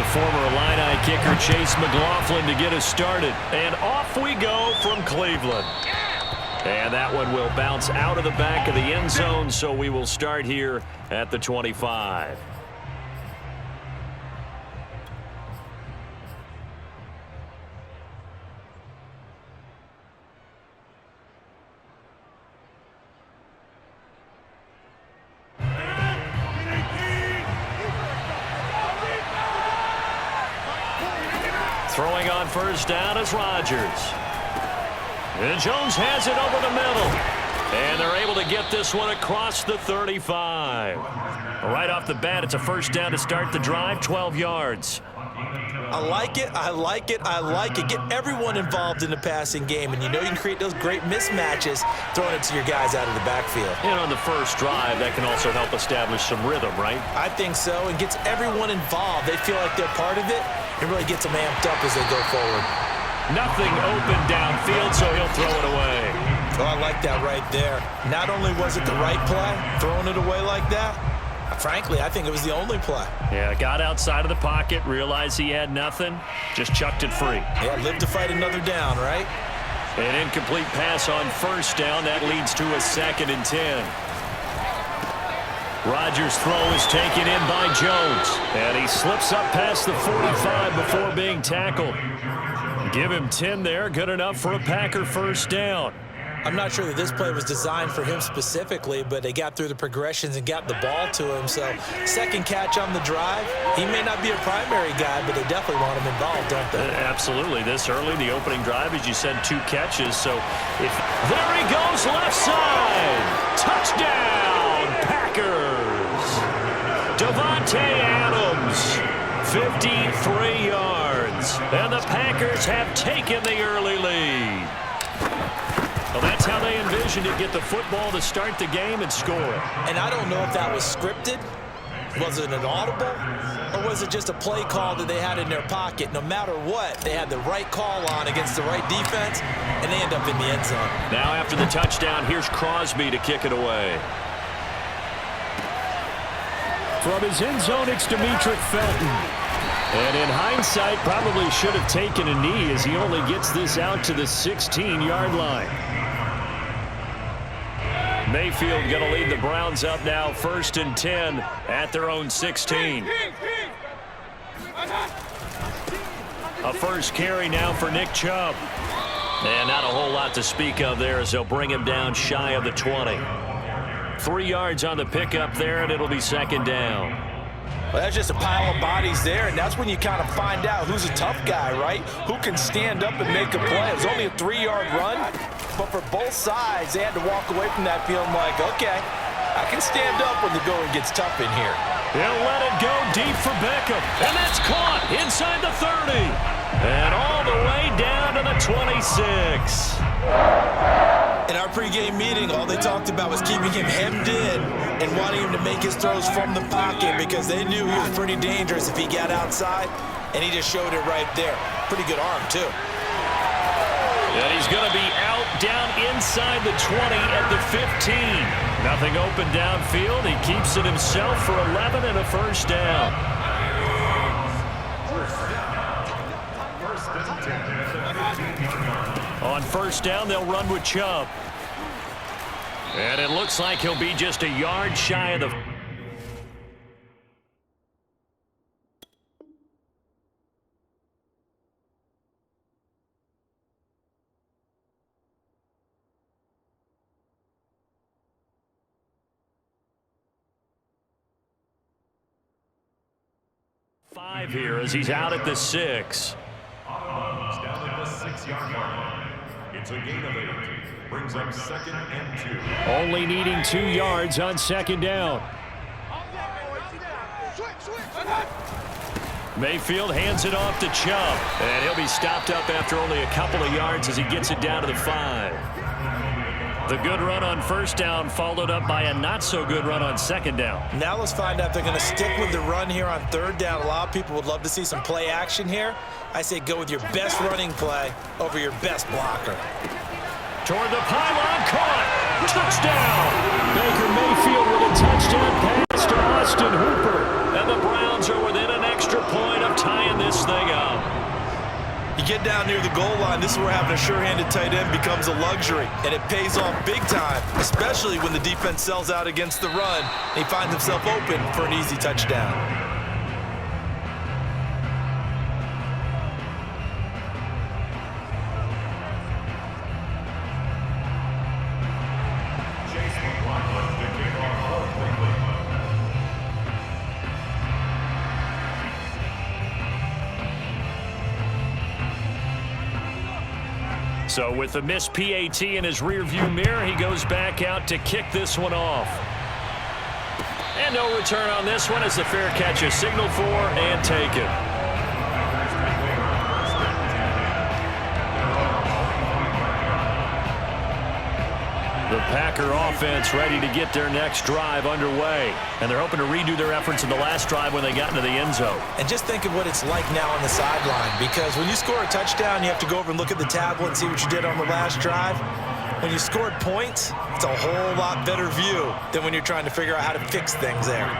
former Illini kicker Chase McLaughlin to get us started. And off we go from Cleveland. And that one will bounce out of the back of the end zone, so we will start here at the 25. Throwing on first down is Rodgers. And Jones has it over the middle. And they're able to get this one across the 35. Right off the bat, it's a first down to start the drive, 12 yards. I like it, I like it, I like it. Get everyone involved in the passing game, and you know you can create those great mismatches throwing it to your guys out of the backfield. And on the first drive, that can also help establish some rhythm, right? I think so, and gets everyone involved. They feel like they're part of it. It really gets them amped up as they go forward. Nothing open downfield, so he'll throw it away. Oh, I like that right there. Not only was it the right play, throwing it away like that, frankly, I think it was the only play. Yeah, got outside of the pocket, realized he had nothing, just chucked it free. Yeah, live to fight another down, right? An incomplete pass on first down. That leads to a 2nd and 10. Rodgers' throw is taken in by Jones. And he slips up past the 45 before being tackled. Give him 10 there. Good enough for a Packer first down. I'm not sure that this play was designed for him specifically, but they got through the progressions and got the ball to him. So, second catch on the drive. He may not be a primary guy, but they definitely want him involved, don't they? Absolutely. This early, the opening drive, as you said, 2 catches. So, if there he goes, left side. Touchdown, Packers. Davante Adams, 53 yards. And the Packers have taken the early lead. Well, that's how they envisioned it, get the football to start the game and score. And I don't know if that was scripted. Was it an audible? Or was it just a play call that they had in their pocket? No matter what, they had the right call on against the right defense, and they end up in the end zone. Now after the touchdown, here's Crosby to kick it away. From his end zone, it's Demetric Felton. And in hindsight, probably should have taken a knee as he only gets this out to the 16-yard line. Mayfield going to lead the Browns up now, 1st and 10 at their own 16. A first carry now for Nick Chubb. And not a whole lot to speak of there as they'll bring him down shy of the 20. 3 yards on the pickup there, and it'll be 2nd down. Well, that's just a pile of bodies there, and that's when you kind of find out who's a tough guy, right? Who can stand up and make a play. It was only a 3-yard run, but for both sides, they had to walk away from that feeling like, okay, I can stand up when the going gets tough in here. He'll let it go deep for Beckham, and that's caught inside the 30. And all the way down to the 26. In our pregame meeting, all they talked about was keeping him hemmed in and wanting him to make his throws from the pocket because they knew he was pretty dangerous if he got outside, and he just showed it right there. Pretty good arm, too. And he's going to be out down inside the 20 at the 15. Nothing open downfield. He keeps it himself for 11 and a first down. On first down, they'll run with Chubb. And it looks like he'll be just a yard shy of the... Five here as he's out at the 6. Down at the 6-yard line. It's a gain of 8. Brings up 2nd and 2. Only needing 2 yards on 2nd down. Mayfield hands it off to Chubb. And he'll be stopped up after only a couple of yards as he gets it down to the 5. The good run on first down followed up by a not-so-good run on 2nd down. Now let's find out if they're going to stick with the run here on 3rd down. A lot of people would love to see some play action here. I say go with your best running play over your best blocker. Toward the pylon, caught. Touchdown! Baker Mayfield with a touchdown pass to Austin Hooper. And the Browns are within an extra point of tying You get down near the goal line, this is where having a sure-handed tight end becomes a luxury, and it pays off big time, especially when the defense sells out against the run, and he finds himself open for an easy touchdown. So with the missed PAT in his rearview mirror, he goes back out to kick this one off. And no return on this one as the fair catch is signaled for and taken. The Packer offense ready to get their next drive underway. And they're hoping to redo their efforts in the last drive when they got into the end zone. And just think of what it's like now on the sideline, because when you score a touchdown, you have to go over and look at the tablet and see what you did on the last drive. When you scored points, it's a whole lot better view than when you're trying to figure out how to fix things there.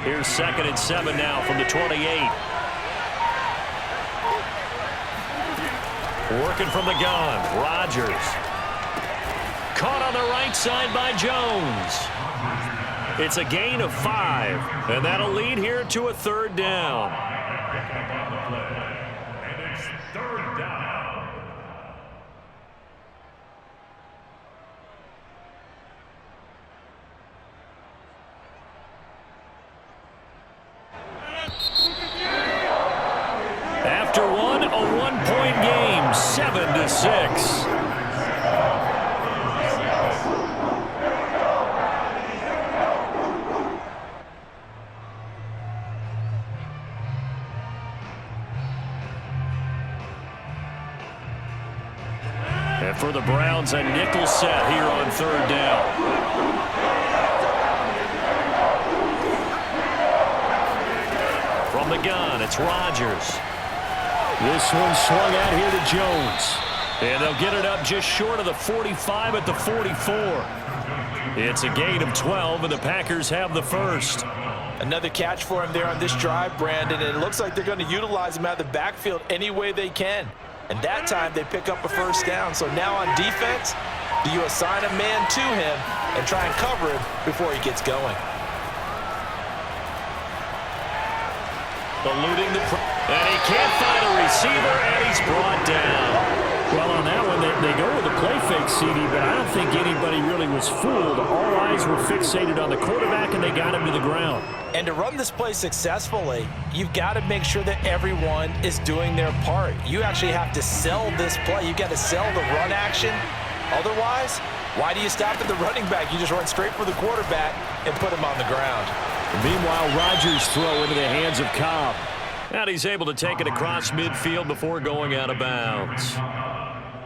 Here's 2nd and 7 now from the 28. Working from the gun, Rodgers. Caught on the right side by Jones. It's a gain of 5, and that'll lead here to a 3rd down. And it's 3rd down. After a one-point game, 7-6. And for the Browns, a nickel set here on 3rd down. From the gun, it's Rodgers. This one swung out here to Jones. And they'll get it up just short of the 45 at the 44. It's a gain of 12, and the Packers have the first. Another catch for him there on this drive, Brandon, and it looks like they're going to utilize him out of the backfield any way they can. And that time they pick up a first down. So now on defense, do you assign a man to him and try and cover him before he gets going? Eluding the and he can't find a receiver, and he's brought down. Well, on that one, they go with a play fake, CD, but I don't think anybody really was fooled. All eyes were fixated on the quarterback, and they got him to the ground. And to run this play successfully, you've got to make sure that everyone is doing their part. You actually have to sell this play. You've got to sell the run action. Otherwise, why do you stop at the running back? You just run straight for the quarterback and put him on the ground. Meanwhile, Rodgers' throw into the hands of Cobb. And he's able to take it across midfield before going out of bounds.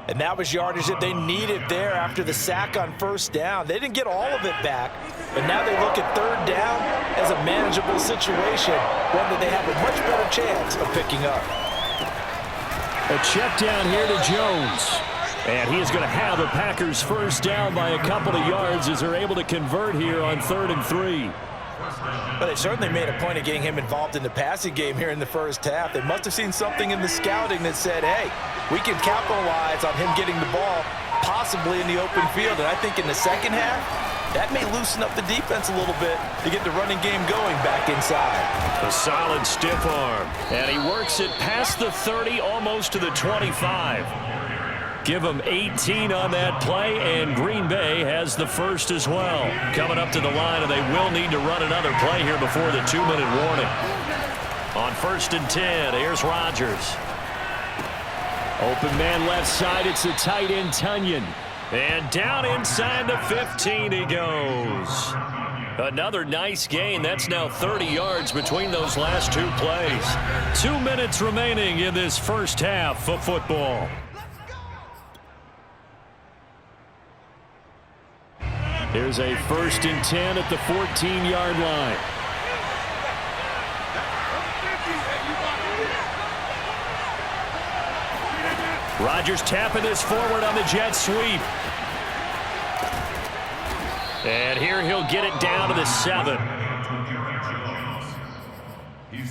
And that was yardage that they needed there after the sack on 1st down. They didn't get all of it back, but now they look at 3rd down as a manageable situation, one that they have a much better chance of picking up. A check down here to Jones. And he is going to have the Packers first down by a couple of yards as they're able to convert here on 3rd and 3. But they certainly made a point of getting him involved in the passing game here in the first half. They must have seen something in the scouting that said, hey, we can capitalize on him getting the ball possibly in the open field. And I think in the second half, that may loosen up the defense a little bit to get the running game going back inside. A solid stiff arm. And he works it past the 30, almost to the 25. Give them 18 on that play, and Green Bay has the first as well. Coming up to the line, and they will need to run another play here before the 2-minute warning. On 1st and 10, here's Rodgers. Open man left side, it's the tight end Tunyon. And down inside the 15 he goes. Another nice gain. That's now 30 yards between those last 2 plays. 2 minutes remaining in this first half of football. Here's a 1st and 10 at the 14-yard line. Rodgers tapping this forward on the jet sweep. And here he'll get it down to the 7.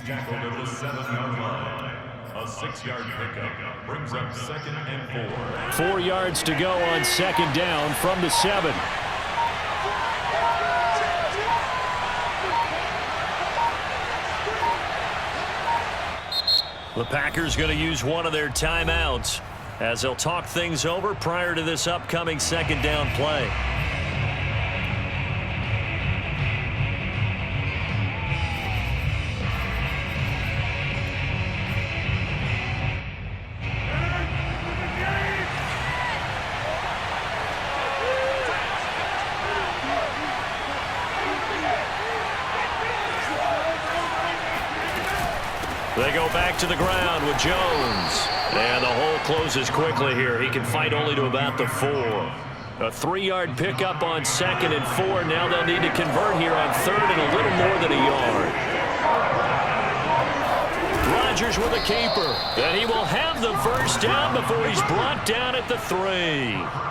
tackled at the 7-yard line. A 6-yard pickup brings up 2nd and 4. 4 yards to go on 2nd down from the 7. The Packers going to use one of their timeouts as they'll talk things over prior to this upcoming 2nd down play. They go back to the ground with Jones. And the hole closes quickly here. He can fight only to about the 4. A 3-yard pickup on 2nd and 4. Now they'll need to convert here on 3rd and a little more than a yard. Rodgers with a keeper. And he will have the first down before he's brought down at the 3.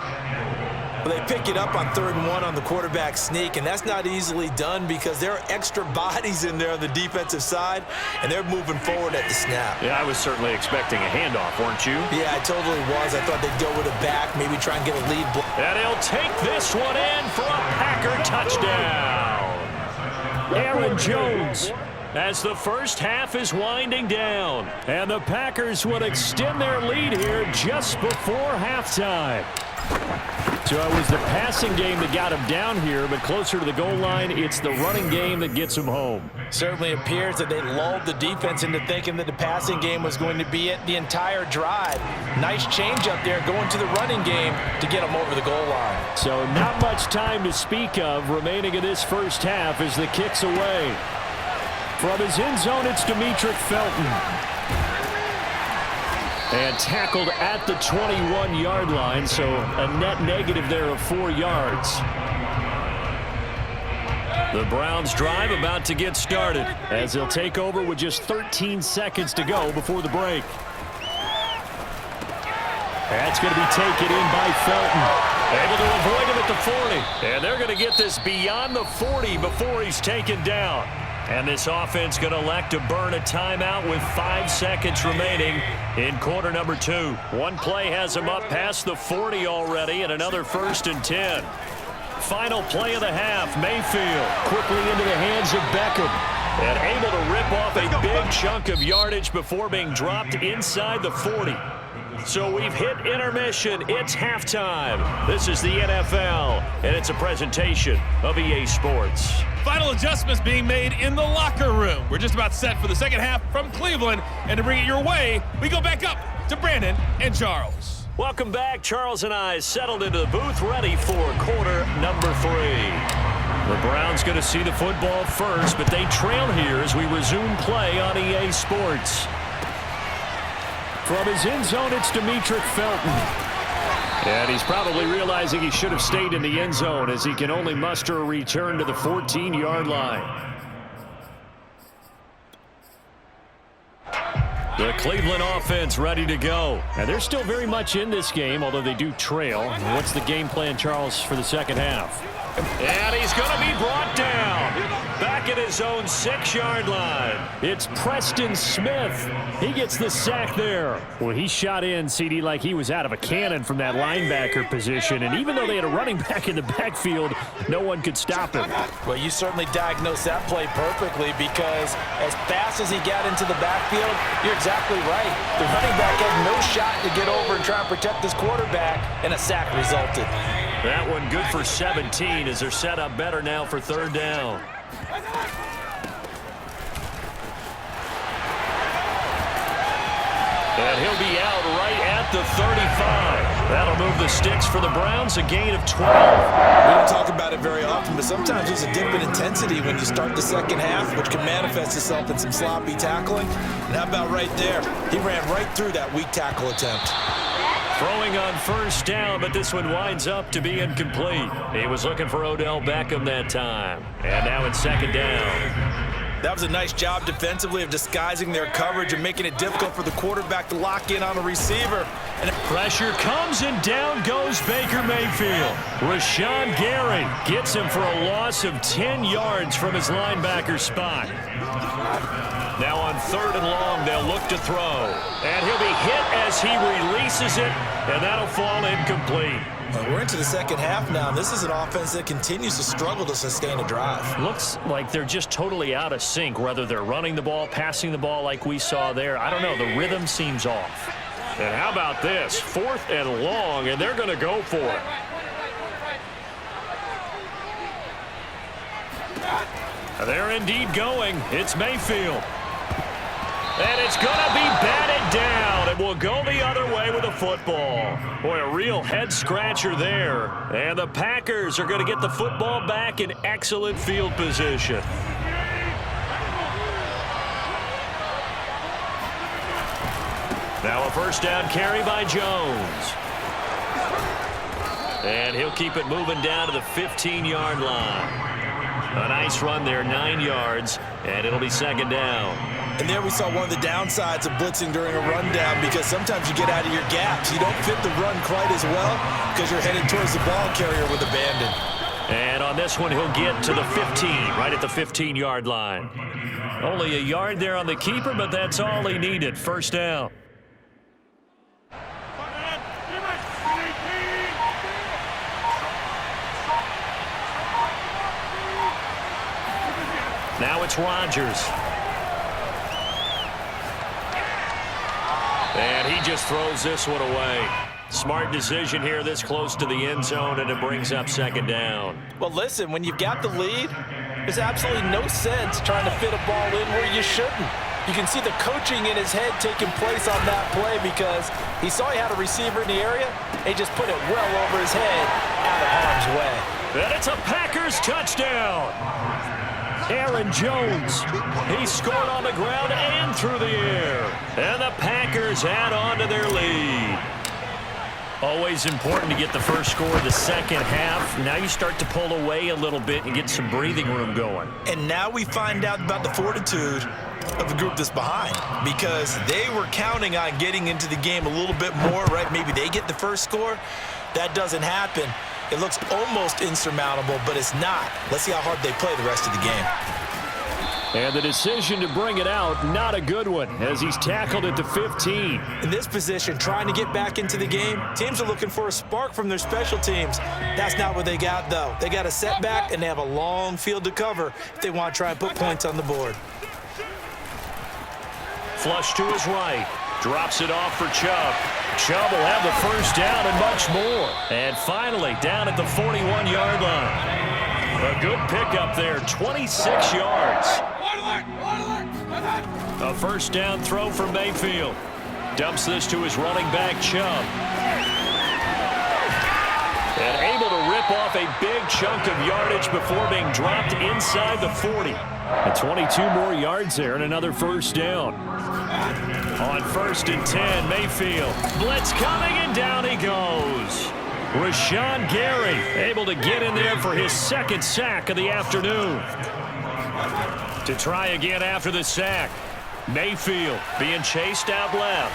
They pick it up on 3rd and 1 on the quarterback sneak, and that's not easily done because there are extra bodies in there on the defensive side, and they're moving forward at the snap. Yeah, I was certainly expecting a handoff, weren't you? Yeah, I totally was. I thought they'd go with it back, maybe try and get a lead. And he'll take this one in for a Packer touchdown. Aaron Jones, as the first half is winding down. And the Packers would extend their lead here just before halftime. So it was the passing game that got him down here, but closer to the goal line, it's the running game that gets him home. Certainly appears that they lulled the defense into thinking that the passing game was going to be it the entire drive. Nice change up there going to the running game to get them over the goal line. So not much time to speak of remaining in this first half as the kick's away. From his end zone, it's Demetric Felton. And tackled at the 21-yard line, so a net negative there of 4 yards. The Browns drive about to get started as they'll take over with just 13 seconds to go before the break. That's going to be taken in by Felton. Able to avoid him at the 40. And they're going to get this beyond the 40 before he's taken down. And this offense going to elect to burn a timeout with 5 seconds remaining in quarter number 2. One play has him up past the 40 already, and another 1st and 10. Final play of the half, Mayfield quickly into the hands of Beckham. And able to rip off a big chunk of yardage before being dropped inside the 40. So we've hit intermission. It's halftime. This is the NFL, and it's a presentation of EA Sports. Final adjustments being made in the locker room. We're just about set for the second half from Cleveland. And to bring it your way, we go back up to Brandon and Charles. Welcome back. Charles and I settled into the booth ready for quarter number 3. The Browns going to see the football first, but they trail here as we resume play on EA Sports. From his end zone, it's Demetric Felton. And he's probably realizing he should have stayed in the end zone as he can only muster a return to the 14-yard line. The Cleveland offense ready to go. And they're still very much in this game, although they do trail. What's the game plan, Charles, for the second half? And he's going to be brought down back at his own 6-yard line. It's Preston Smith. He gets the sack there. Well, he shot in, CD, like he was out of a cannon from that linebacker position. And even though they had a running back in the backfield, no one could stop him. Well, you certainly diagnosed that play perfectly because as fast as he got into the backfield, you're exactly right. The running back had no shot to get over and try and protect his quarterback, and a sack resulted. That one good for 17 as they're set up better now for 3rd down. And he'll be out right at the 35. That'll move the sticks for the Browns, a gain of 12. We don't talk about it very often, but sometimes there's a dip in intensity when you start the second half, which can manifest itself in some sloppy tackling. And how about right there? He ran right through that weak tackle attempt. Throwing on 1st down, but this one winds up to be incomplete. He was looking for Odell Beckham that time. And now it's 2nd down. That was a nice job defensively of disguising their coverage and making it difficult for the quarterback to lock in on the receiver. And pressure comes, and down goes Baker Mayfield. Rashawn Gary gets him for a loss of 10 yards from his linebacker spot. Now on 3rd and long, they'll look to throw. And he'll be hit as he releases it, and that'll fall incomplete. We're into the second half now. This is an offense that continues to struggle to sustain a drive. Looks like they're just totally out of sync, whether they're running the ball, passing the ball like we saw there. I don't know. The rhythm seems off. And how about this? 4th and long, and they're going to go for it. They're indeed going. It's Mayfield. And it's going to be batted down. It will go the other way with the football. Boy, a real head-scratcher there. And the Packers are going to get the football back in excellent field position. Now a first down carry by Jones. And he'll keep it moving down to the 15-yard line. A nice run there, 9 yards, and it'll be second down. And there we saw one of the downsides of blitzing during a rundown, because sometimes you get out of your gaps. You don't fit the run quite as well because you're headed towards the ball carrier with abandon. And on this one, he'll get to the 15, right at the 15-yard line. Only a yard there on the keeper, but that's all he needed. First down. Now it's Rodgers. And he just throws this one away. Smart decision here this close to the end zone, and it brings up second down. Well, listen, when you've got the lead, there's absolutely no sense trying to fit a ball in where you shouldn't. You can see the coaching in his head taking place on that play, because he saw he had a receiver in the area, and he just put it well over his head out of harm's way. And it's a Packers touchdown. Aaron Jones, he scored on the ground and through the air. And the Packers add on to their lead. Always important to get the first score of the second half. Now you start to pull away a little bit and get some breathing room going. And now we find out about the fortitude of the group that's behind, because they were counting on getting into the game a little bit more, right? Maybe they get the first score. That doesn't happen. It looks almost insurmountable, but it's not. Let's see how hard they play the rest of the game. And the decision to bring it out, not a good one, as he's tackled at the 15. In this position, trying to get back into the game, teams are looking for a spark from their special teams. That's not what they got, though. They got a setback, and they have a long field to cover if they want to try and put points on the board. Flush to his right. Drops it off for Chubb. Chubb will have the first down and much more. And finally, down at the 41-yard line. A good pickup there, 26 yards. A first down throw for Mayfield. Dumps this to his running back, Chubb. And able to rip off a big chunk of yardage before being dropped inside the 40. And 22 more yards there and another first down. On 1st and 10, Mayfield. Blitz coming, and down he goes. Rashawn Gary able to get in there for his second sack of the afternoon. To try again after the sack. Mayfield being chased out left.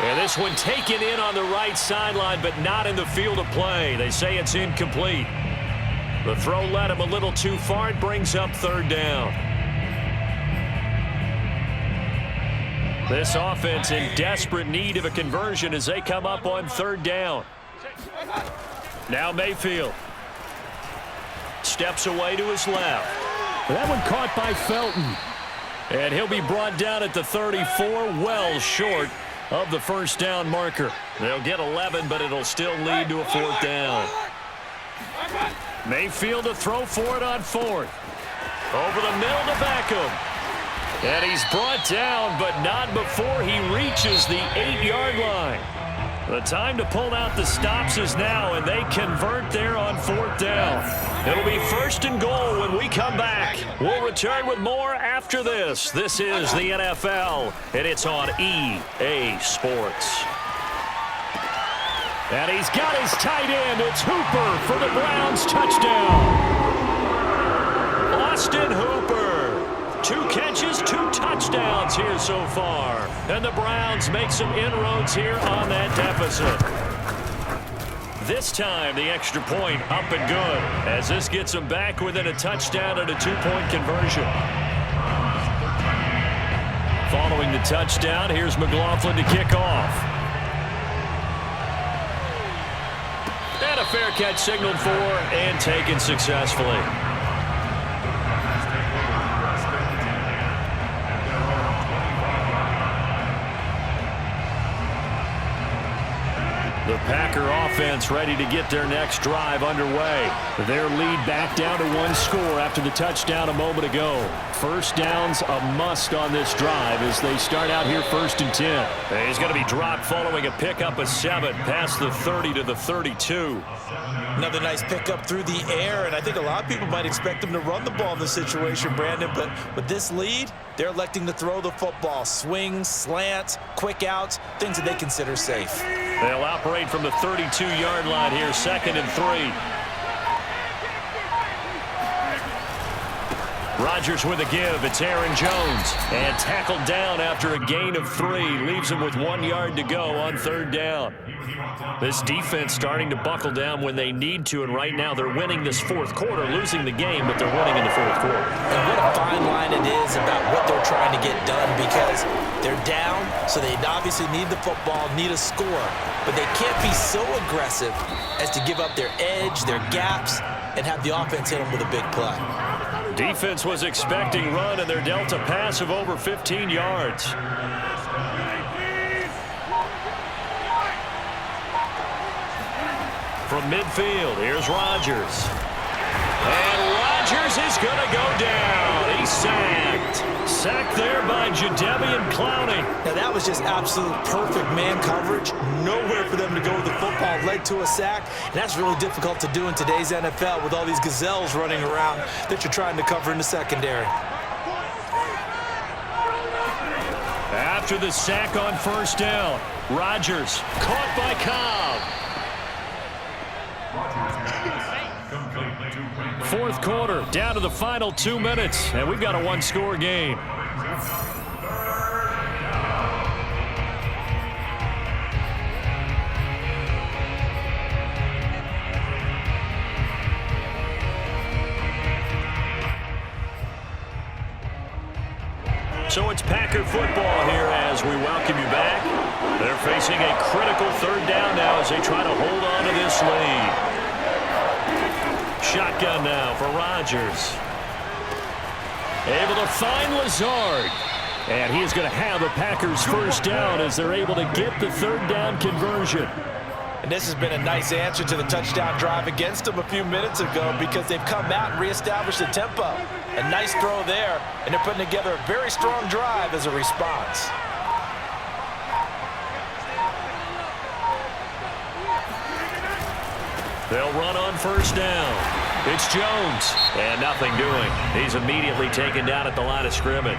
And this one taken in on the right sideline, but not in the field of play. They say it's incomplete. The throw led him a little too far. It brings up 3rd down. This offense in desperate need of a conversion as they come up on 3rd down. Now Mayfield. Steps away to his left. That one caught by Felton. And he'll be brought down at the 34, well short of the first down marker. They'll get 11, but it'll still lead to a 4th down. Mayfield to throw for it on 4th. Over the middle to Beckham. And he's brought down, but not before he reaches the 8-yard line. The time to pull out the stops is now, and they convert there on 4th down. It'll be 1st and goal when we come back. We'll return with more after this. This is the NFL, and it's on EA Sports. And he's got his tight end. It's Hooper for the Browns touchdown. Austin Hooper. 2 catches, 2 touchdowns here so far. And the Browns make some inroads here on that deficit. This time, the extra point up and good, as this gets them back within a touchdown and a 2-point conversion. to touchdown. Here's McLaughlin to kick off. And a fair catch signaled for and taken successfully. The Packer offense ready to get their next drive underway. Their lead back down to 1 score after the touchdown a moment ago. First down's a must on this drive as they start out here 1st and 10. He's going to be dropped following a pickup of 7 past the 30 to the 32. Another nice pickup through the air, and I think a lot of people might expect them to run the ball in this situation, Brandon, but with this lead, they're electing to throw the football. Swings, slants, quick outs, things that they consider safe. They'll operate from the 32-yard line here, 2nd and 3. Rodgers with a give. It's Aaron Jones. And tackled down after a gain of 3. Leaves him with 1 yard to go on 3rd down. This defense starting to buckle down when they need to, and right now they're winning this 4th quarter, losing the game, but they're winning in the 4th quarter. And what a fine line it is about what they're trying to get done, because they're down, so they obviously need the football, need a score, but they can't be so aggressive as to give up their edge, their gaps, and have the offense hit them with a big play. Defense was expecting run, and they're dealt a pass of over 15 yards. From midfield, here's Rodgers. And Rodgers is going to go down. He's sacked. Sacked there by Jadeveon Clowney. Now that was just absolute perfect man coverage. Nowhere for them to go with the football. Led to a sack. And that's really difficult to do in today's NFL with all these gazelles running around that you're trying to cover in the secondary. After the sack on 1st down, Rodgers caught by Cobb. 4th quarter, down to the final 2 minutes, and we've got a 1-score game. So it's Packer football here as we welcome you back. They're facing a critical 3rd down now as they try to hold on to this lead. Shotgun now for Rodgers. Able to find Lazard. And he is going to have the Packers 1st down as they're able to get the 3rd down conversion. And this has been a nice answer to the touchdown drive against them a few minutes ago, because they've come out and reestablished the tempo. A nice throw there, and they're putting together a very strong drive as a response. They'll run on 1st down. It's Jones, and nothing doing. He's immediately taken down at the line of scrimmage.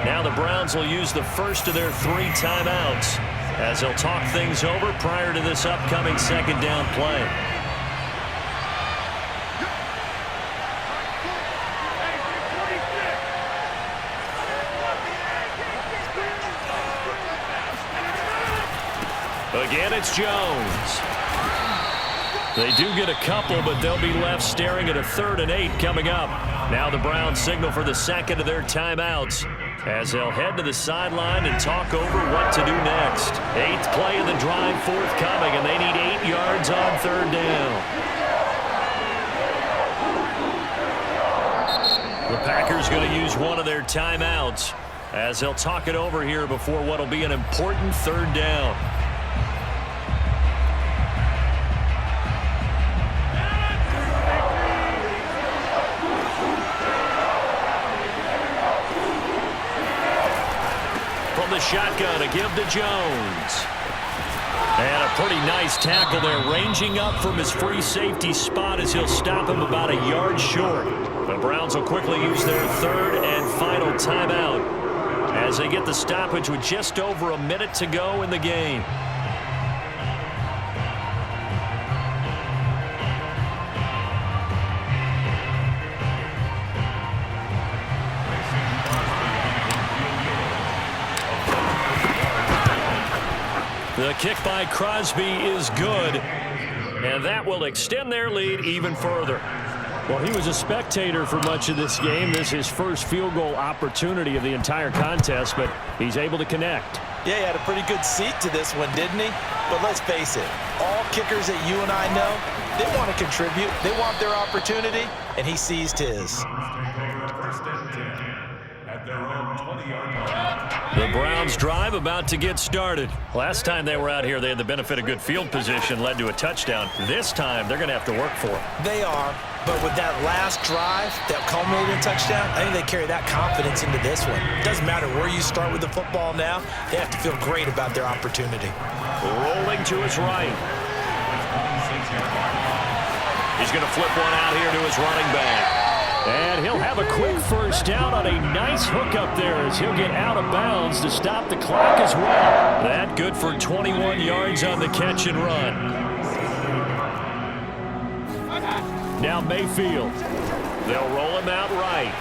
Now the Browns will use the first of their 3 timeouts as they'll talk things over prior to this upcoming 2nd down play. Again, it's Jones. They do get a couple, but they'll be left staring at a 3rd and 8 coming up. Now the Browns signal for the 2nd of their timeouts as they'll head to the sideline and talk over what to do next. 8th play of the drive forthcoming, and they need 8 yards on 3rd down. The Packers going to use one of their timeouts as they'll talk it over here before what will be an important 3rd down. The shotgun, a give to Jones. And a pretty nice tackle there, ranging up from his free safety spot as he'll stop him about a yard short. The Browns will quickly use their 3rd and final timeout as they get the stoppage with just over a minute to go in the game. The kick by Crosby is good, and that will extend their lead even further. Well, he was a spectator for much of this game. This is his first field goal opportunity of the entire contest, but he's able to connect. Yeah, he had a pretty good seat to this one, didn't he? But let's face it, all kickers that you and I know, they want to contribute. They want their opportunity, and he seized his. First and 10 at their own 20-yard line. The Browns drive about to get started. Last time they were out here, they had the benefit of good field position, led to a touchdown. This time, they're going to have to work for it. They are, but with that last drive that culminated in a touchdown, I think they carry that confidence into this one. Doesn't matter where you start with the football now, they have to feel great about their opportunity. Rolling to his right. He's going to flip one out here to his running back. And he'll have a quick first down on a nice hook up there as he'll get out of bounds to stop the clock as well. That good for 21 yards on the catch and run. Now Mayfield. They'll roll him out right.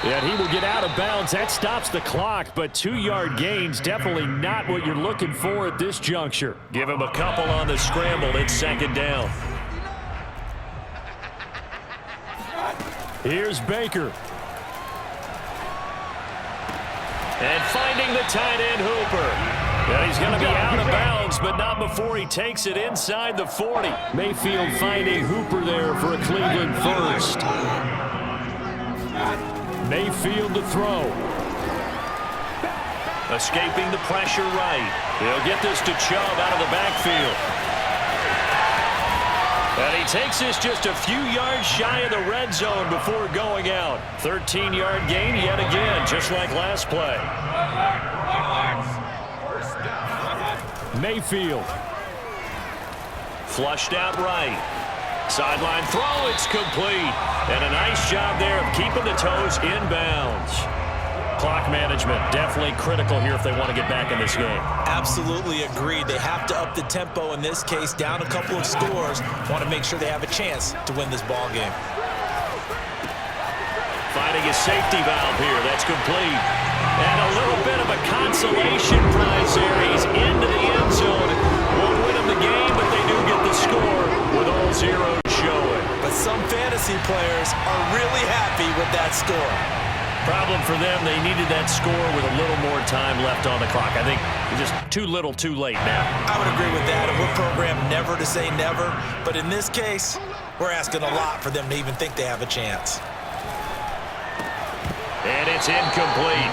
And he will get out of bounds. That stops the clock, but 2-yard gains definitely not what you're looking for at this juncture. Give him a couple on the scramble. It's second down. Here's Baker. And finding the tight end Hooper. And he's going to be out of bounds, but not before he takes it inside the 40. Mayfield finding Hooper there for a Cleveland first. Mayfield to throw. Escaping the pressure right. He'll get this to Chubb out of the backfield. And he takes this just a few yards shy of the red zone before going out. 13-yard gain yet again, just like last play. Mayfield. Flushed out right. Sideline throw, it's complete. And a nice job there of keeping the toes inbounds. Clock management definitely critical here if they want to get back in this game. Absolutely agreed. They have to up the tempo in this case, down a couple of scores. Want to make sure they have a chance to win this ball game. Finding a safety valve here. That's complete. And a little bit of a consolation prize there. He's into the end zone. Won't win him the game, but they do get the score with all zeros showing. But some fantasy players are really happy with that score. Problem for them, they needed that score with a little more time left on the clock. I think just too little too late now. I would agree with that, and we're programmed never to say never. But in this case, we're asking a lot for them to even think they have a chance. And it's incomplete.